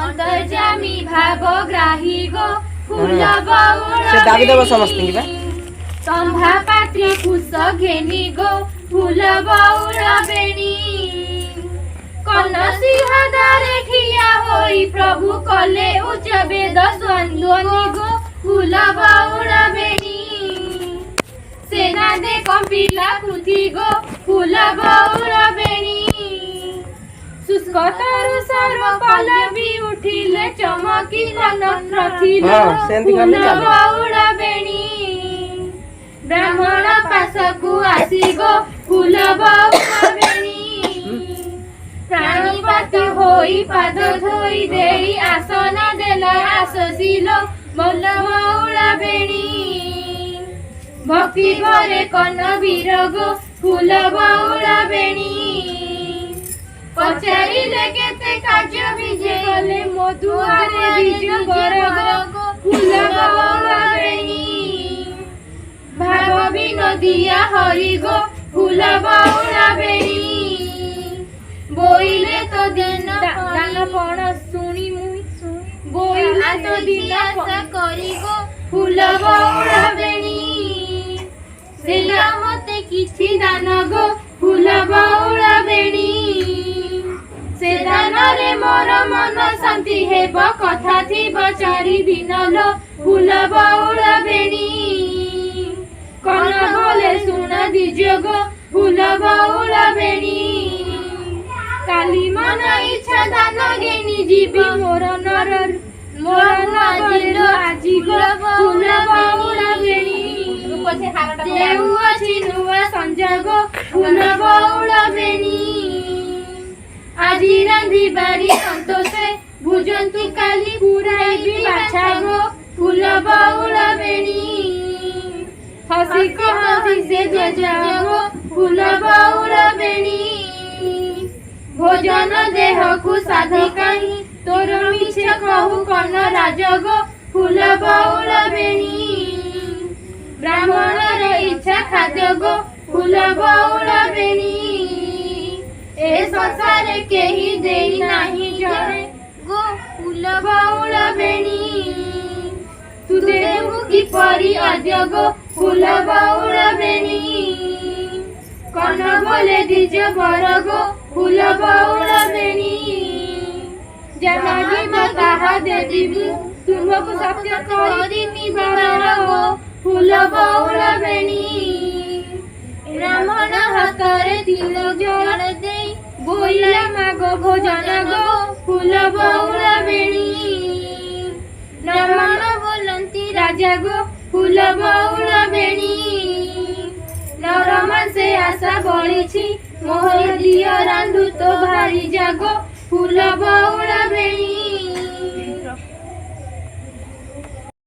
अंतर्जामी भावग्राही गो फूल बौल से दाबी देबो समस्ती बा संभा पात्री कुश घेनी गो फूल बौल बेणी कन सिंह दारे ठिया होई प्रभु कले उच्च वेद स्वंद्वनी गो फूल बौल बेणी सेना दे कंपिला कृति गो फूल बौल बेणी शुष्क तरु सर्व पल्लवी उठिले चमकिला नत्र थिल फूल बौल बेणी ब्राह्मण पासकु आसी गो फूल बौल बेणी प्राणीपति होई पाद धोई देई आसन देला आससिल बोल बौल बेणी भक्ति भरे कन विरग फूल बौल बेणी पचारिले केते कार्य विजे गले मधुआरे बिजु गरग फूल बौल बेणी भाव विनोदिया हरि गो फूल बौल बेणी बोइले तो दिन दान पण सुनी मुई बोइले तो दिन आशा करी गो फूल बौल बेणी सेला मते किछि दान गो फूल बौल बेणी से दान रे मोर मन शांति हेब कथा थिब चारि दिन लो फूल बौल बेणी कन बोले सुन दिजो गो फूल बौल बेणी काली मन इच्छा दान घेनी जीवी मोर नजिल आजी गो फूल बौल बेणी देउ अछि नुआ संजोग फूल बौल बेणी आजी रांधी बाड़ी संतोषे भुजंतु काली पुराई भी बाछा गो फूल बौल बेणी हसी को हसी से जजागो फूल बौल बेणी भोजन देह को साधिकाई तोर मिछे कहू कन राजगो फूल बौल बेणी ब्राह्मण रे इच्छा खाद्य गो फूल बौल बेणी ए संसार केही देई नाही जरे गो फूल बौल बेणी तू देबु की परी अद्य गो फूल बौल बेणी कन बोले दिज बर गो फूल बौल बेणी जनागी मताहा दे दिबु तुमको सत्य करी निबार गो फूल बौल बेणी ब्राह्मण हस्तरे तिल जल देई बोइला मागो भोजन गो फूल बौल बेणी ब्राह्मण बोलंती राजा गो फूल बौल बेणी नरमा से आशा बळिछि मोहर दिय रांधु तो भारी जागो फूल बौल बेणी।